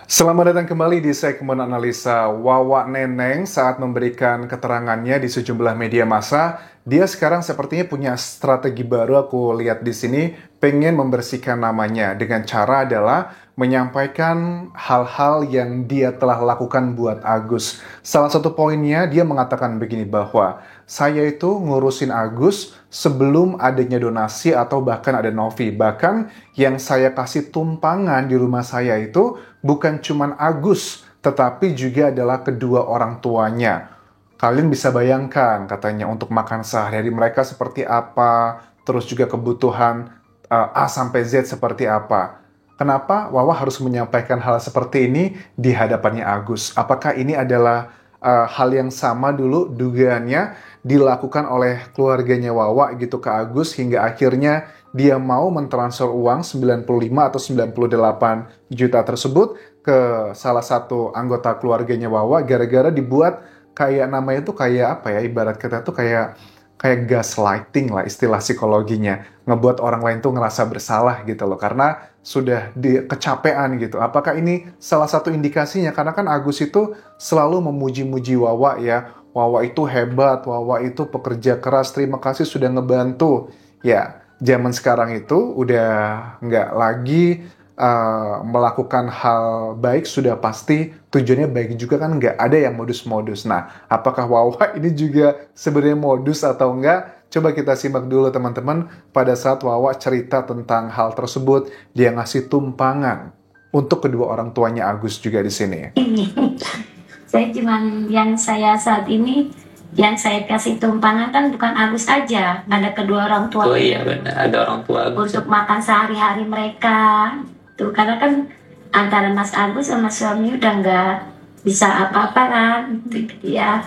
Selamat datang kembali di segmen analisa Wawa Neneng saat memberikan keterangannya di sejumlah media massa. Dia sekarang sepertinya punya strategi baru, aku lihat di sini, pengen membersihkan namanya dengan cara adalah menyampaikan hal-hal yang dia telah lakukan buat Agus. Salah satu poinnya dia mengatakan begini bahwa saya itu ngurusin Agus sebelum adanya donasi atau bahkan ada Novi. Bahkan yang saya kasih tumpangan di rumah saya itu bukan cuman Agus, tetapi juga adalah kedua orang tuanya. Kalian bisa bayangkan katanya untuk makan sehari-hari mereka seperti apa, terus juga kebutuhan A sampai Z seperti apa. Kenapa Wawa harus menyampaikan hal seperti ini di hadapannya Agus? Apakah ini adalah hal yang sama dulu dugaannya dilakukan oleh keluarganya Wawa gitu ke Agus hingga akhirnya dia mau mentransfer uang 95 atau 98 juta tersebut ke salah satu anggota keluarganya Wawa gara-gara dibuat kayak namanya tuh kayak apa ya, ibarat kata tuh kayak gaslighting lah istilah psikologinya, ngebuat orang lain tuh ngerasa bersalah gitu loh karena sudah kecapean gitu. Apakah ini salah satu indikasinya? Karena kan Agus itu selalu memuji-muji Wawa ya, Wawa itu hebat, Wawa itu pekerja keras, terima kasih sudah ngebantu. Ya, zaman sekarang itu udah nggak lagi melakukan hal baik, sudah pasti tujuannya baik juga kan, nggak ada yang modus-modus. Nah, apakah Wawa ini juga sebenarnya modus atau enggak? Coba kita simak dulu teman-teman pada saat Wawa cerita tentang hal tersebut, dia ngasih tumpangan untuk kedua orang tuanya Agus juga di sini. Saya cuman saya saat ini yang saya kasih tumpangan kan bukan Agus aja, ada kedua orang tua. Oh iya benar, ada orang tua Agus. Untuk makan sehari-hari mereka. Tuh, karena kan antara Mas Agus sama suami udah nggak bisa apa-apa kan. Ya.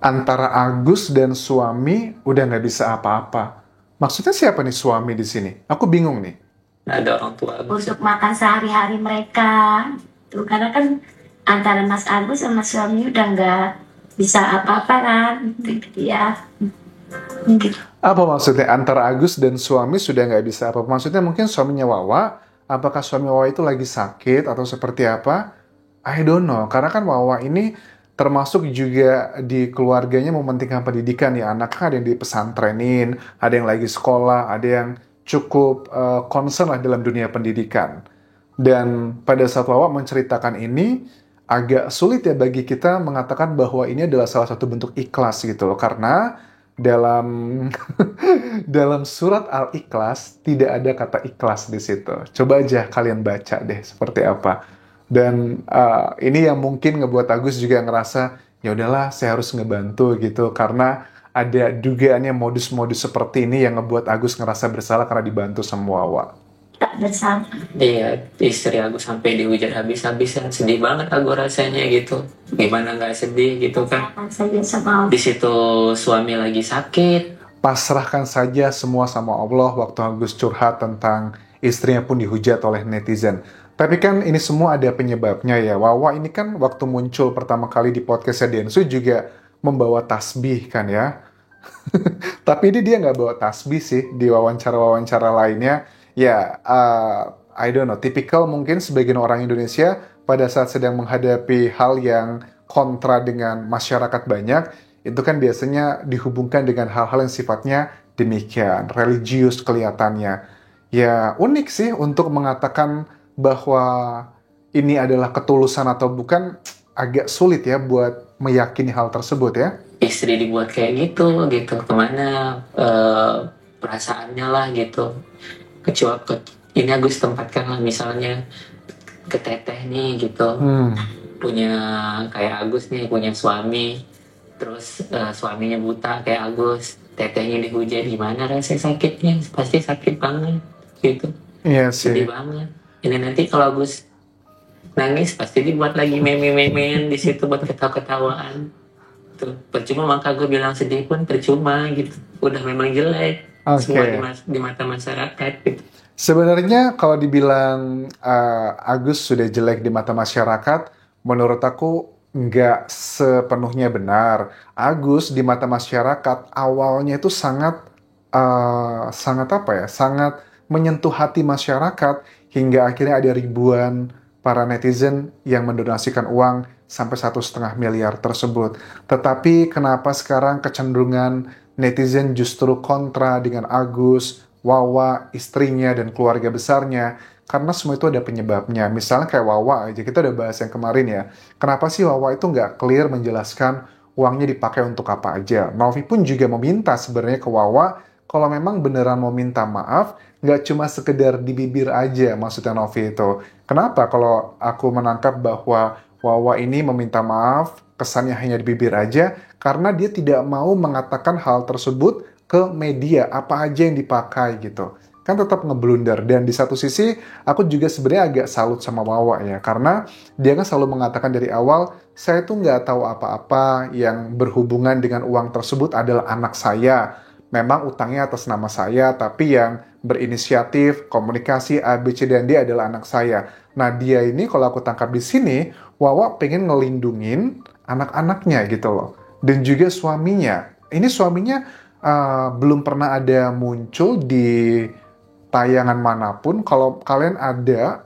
Antara Agus dan suami udah nggak bisa apa-apa. Maksudnya siapa nih suami di sini? Aku bingung nih. Ada orang tua Agus. Untuk makan sehari-hari mereka. Tuh, karena kan antara Mas Agus sama suami udah nggak bisa apa-apa kan. Ya. Apa maksudnya antara Agus dan suami sudah nggak bisa apa? Maksudnya mungkin suaminya Wawa, apakah suami Wawa itu lagi sakit atau seperti apa? I don't know, karena kan Wawa ini termasuk juga di keluarganya mementingkan pendidikan ya. Anaknya ada yang di pesantrenin, ada yang lagi sekolah, ada yang cukup concern lah dalam dunia pendidikan. Dan pada saat Wawa menceritakan ini, agak sulit ya bagi kita mengatakan bahwa ini adalah salah satu bentuk ikhlas gitu loh. Karena dalam dalam surat Al-Ikhlas tidak ada kata ikhlas di situ. Coba aja kalian baca deh seperti apa. Dan ini yang mungkin ngebuat Agus juga ngerasa ya udahlah saya harus ngebantu gitu karena ada dugaannya modus-modus seperti ini yang ngebuat Agus ngerasa bersalah karena dibantu sama Wawa. Tak bersama. Iya, istri Agus sampai dihujat habis-habisan, sedih banget Agus rasanya gitu. Gimana nggak sedih gitu kan? Di situ suami lagi sakit. Pasrahkan saja semua sama Allah. Waktu Agus curhat tentang istrinya pun dihujat oleh netizen. Tapi kan ini semua ada penyebabnya ya. Wawa ini kan waktu muncul pertama kali di podcastnya Densu juga membawa tasbih kan ya. Tapi ini dia nggak bawa tasbih sih di wawancara-wawancara lainnya. Ya, I don't know, tipikal mungkin sebagian orang Indonesia pada saat sedang menghadapi hal yang kontra dengan masyarakat banyak, itu kan biasanya dihubungkan dengan hal-hal yang sifatnya demikian, religius kelihatannya. Ya, unik sih untuk mengatakan bahwa ini adalah ketulusan atau bukan, agak sulit ya buat meyakini hal tersebut ya. Istri dibuat kayak gitu kemana perasaannya lah gitu. Ini Agus tempatkan lah misalnya ke teteh nih gitu. Punya kayak Agus nih, punya suami. Terus suaminya buta kayak Agus, tetehnya dihujat, gimana rasanya sakitnya? Pasti sakit banget gitu. Iya sih. Sedih banget. Ini nanti kalau Agus nangis pasti dibuat lagi meme-memean di situ buat ketawa-ketawaan. Tuh, percuma maka gue bilang sedih pun percuma gitu. Udah memang jelek semua di mata masyarakat gitu. Sebenarnya kalau dibilang Agus sudah jelek di mata masyarakat, menurut aku nggak sepenuhnya benar. Agus di mata masyarakat awalnya itu sangat sangat menyentuh hati masyarakat hingga akhirnya ada ribuan para netizen yang mendonasikan uang sampai 1,5 miliar tersebut. Tetapi kenapa sekarang kecenderungan netizen justru kontra dengan Agus, Wawa, istrinya, dan keluarga besarnya? Karena semua itu ada penyebabnya. Misalnya kayak Wawa aja, kita udah bahas yang kemarin ya. Kenapa sih Wawa itu nggak clear menjelaskan uangnya dipakai untuk apa aja? Novi pun juga meminta sebenarnya ke Wawa, kalau memang beneran mau minta maaf, nggak cuma sekedar di bibir aja maksudnya Novi itu. Kenapa kalau aku menangkap bahwa Wawa ini meminta maaf, kesannya hanya di bibir aja, karena dia tidak mau mengatakan hal tersebut ke media, apa aja yang dipakai gitu. Kan tetap ngeblunder. Dan di satu sisi, aku juga sebenarnya agak salut sama Wawa ya, karena dia kan selalu mengatakan dari awal, saya tuh nggak tahu apa-apa yang berhubungan dengan uang tersebut adalah anak saya. Memang utangnya atas nama saya, tapi yang berinisiatif, komunikasi, A, B, C, dan D adalah anak saya. Nah, dia ini kalau aku tangkap di sini, Wawa pengen ngelindungin anak-anaknya gitu loh. Dan juga suaminya. Ini suaminya belum pernah ada muncul di tayangan manapun. Kalau kalian ada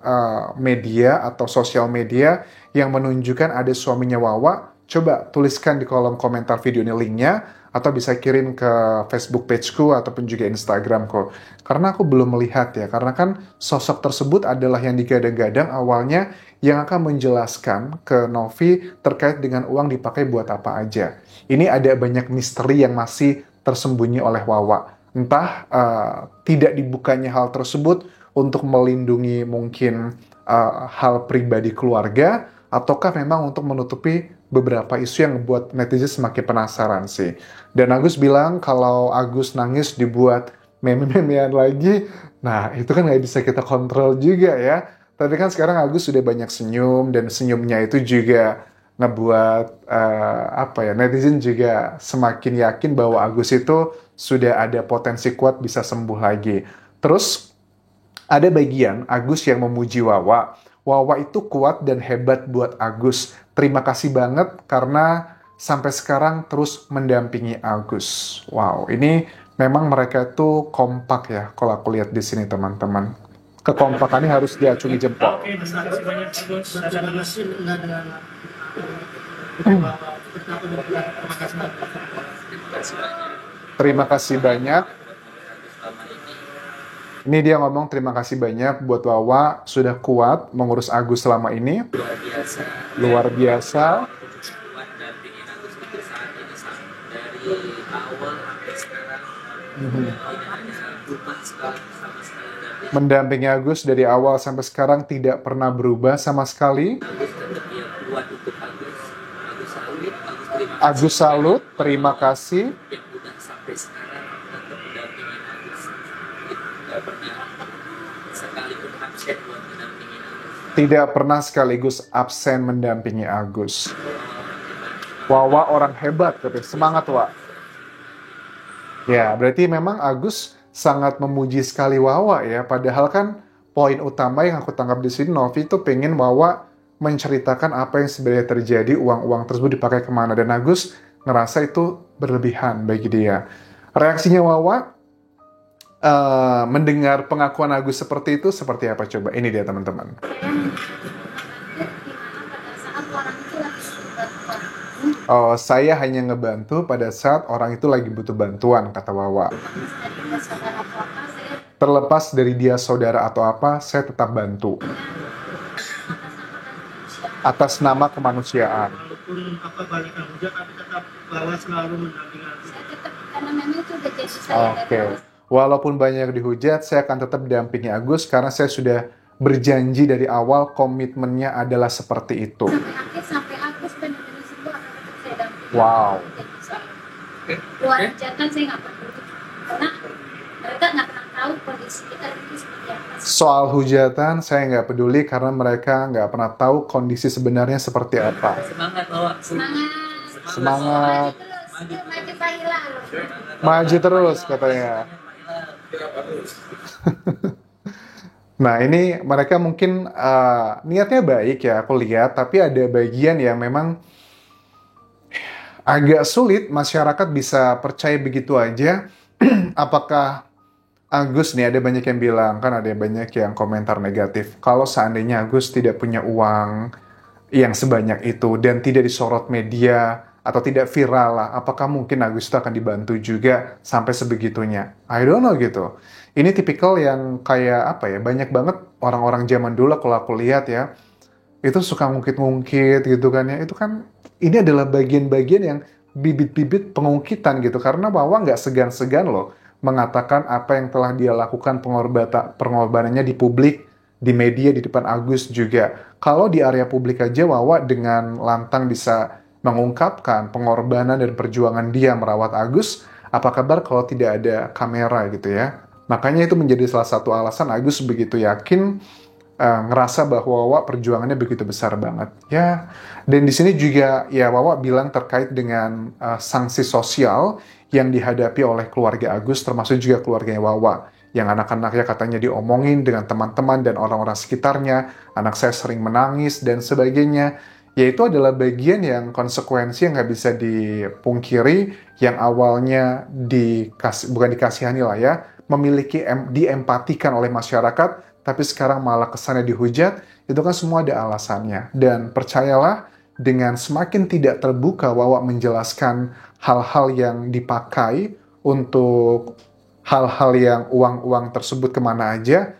media atau sosial media yang menunjukkan ada suaminya Wawa, coba tuliskan di kolom komentar video ini linknya, atau bisa kirim ke Facebook pageku ataupun juga Instagramku. Karena aku belum melihat ya, karena kan sosok tersebut adalah yang digadang-gadang awalnya yang akan menjelaskan ke Novi terkait dengan uang dipakai buat apa aja. Ini ada banyak misteri yang masih tersembunyi oleh Wawa. Entah tidak dibukanya hal tersebut untuk melindungi mungkin hal pribadi keluarga, ataukah memang untuk menutupi beberapa isu yang membuat netizen semakin penasaran sih. Dan Agus bilang kalau Agus nangis dibuat meme-memean lagi, nah itu kan nggak bisa kita kontrol juga ya. Tapi kan sekarang Agus sudah banyak senyum, dan senyumnya itu juga ngebuat netizen juga semakin yakin bahwa Agus itu sudah ada potensi kuat bisa sembuh lagi. Terus ada bagian Agus yang memuji Wawa. Wawa itu kuat dan hebat buat Agus. Terima kasih banget karena sampai sekarang terus mendampingi Agus. Wow, ini memang mereka itu kompak ya kalau aku lihat di sini teman-teman. Kekompakannya harus diacungi jempol. Oke, terima kasih banyak Agus. Terima kasih banyak. Ini dia ngomong terima kasih banyak buat Wawa sudah kuat mengurus Agus selama ini. Luar biasa. Luar biasa. Buat dampingin Agus itu saat ini dari awal sampai sekarang tidak ada berubah sama sekali. Mendampingi Agus dari awal sampai sekarang tidak pernah berubah sama sekali. Agus tetap yang kuat untuk Agus. Agus salut. Agus salut. Terima kasih. Yang udah sampai sekarang tetap mendampingin Agus. Tidak pernah sekalipun absen buat mendampingin Agus. Tidak pernah sekaligus absen mendampingi Agus. Wawa orang hebat, katanya. Semangat, Wak. Ya, berarti memang Agus sangat memuji sekali Wawa ya. Padahal kan poin utama yang aku tangkap di sini, Novi itu pengen Wawa menceritakan apa yang sebenarnya terjadi, uang-uang tersebut dipakai kemana. Dan Agus ngerasa itu berlebihan bagi dia. Reaksinya Wawa mendengar pengakuan Agus seperti itu, seperti apa coba? Ini dia teman-teman. Oh, saya hanya ngebantu pada saat orang itu lagi butuh bantuan, kata Wawa. Terlepas dari dia saudara atau apa, saya tetap bantu. Atas nama kemanusiaan. Walaupun balikan hujat, tapi tetap Wawa selalu mendampingi Agus. Karena memang itu udah jadi saya. Oke. Walaupun banyak dihujat, saya akan tetap dampingi Agus karena saya sudah berjanji dari awal komitmennya adalah seperti itu. Sampai Agus benar-benar sembuh akan tetap saya dampingi. Wow. Luar hujatan saya nggak peduli karena mereka nggak pernah tahu kondisi kita itu seperti apa. Soal hujatan, saya nggak peduli karena mereka nggak pernah tahu kondisi sebenarnya seperti apa. Semangat, Wawa. Semangat. Maju Fahila loh. Maju terus katanya. Nah ini mereka mungkin niatnya baik ya aku lihat, tapi ada bagian yang memang agak sulit masyarakat bisa percaya begitu aja. Apakah Agus nih, ada banyak yang bilang, kan ada banyak yang komentar negatif. Kalau seandainya Agus tidak punya uang yang sebanyak itu dan tidak disorot media atau tidak viral lah, apakah mungkin Agus itu akan dibantu juga sampai sebegitunya? I don't know gitu. Ini tipikal yang kayak apa ya, banyak banget orang-orang zaman dulu kalau aku lihat ya, itu suka ngungkit-ngungkit gitu kan ya. Itu kan, ini adalah bagian-bagian yang bibit-bibit pengungkitan gitu. Karena Wawa nggak segan-segan loh mengatakan apa yang telah dia lakukan pengorbanannya di publik, di media, di depan Agus juga. Kalau di area publik aja Wawa dengan lantang bisa mengungkapkan pengorbanan dan perjuangan dia merawat Agus, apa kabar kalau tidak ada kamera gitu ya. Makanya itu menjadi salah satu alasan Agus begitu yakin ngerasa bahwa Wawa perjuangannya begitu besar banget ya. Dan di sini juga ya Wawa bilang terkait dengan sanksi sosial yang dihadapi oleh keluarga Agus, termasuk juga keluarganya Wawa, yang anak-anaknya katanya diomongin dengan teman-teman dan orang-orang sekitarnya, anak saya sering menangis dan sebagainya. Yaitu adalah bagian yang konsekuensi yang nggak bisa dipungkiri, yang awalnya bukan dikasihani lah ya, diempatikan oleh masyarakat, tapi sekarang malah kesannya dihujat. Itu kan semua ada alasannya. Dan percayalah, dengan semakin tidak terbuka Wawa menjelaskan hal-hal yang dipakai untuk hal-hal yang uang-uang tersebut kemana aja,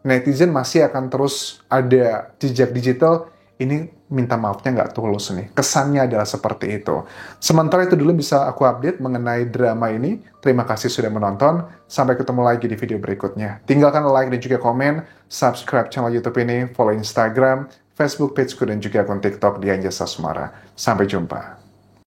netizen masih akan terus ada jejak digital. Ini minta maafnya nggak tulus nih. Kesannya adalah seperti itu. Sementara itu dulu bisa aku update mengenai drama ini. Terima kasih sudah menonton. Sampai ketemu lagi di video berikutnya. Tinggalkan like dan juga komen. Subscribe channel YouTube ini. Follow Instagram, Facebook pageku, dan juga akun TikTok di Anjasa Sumara. Sampai jumpa.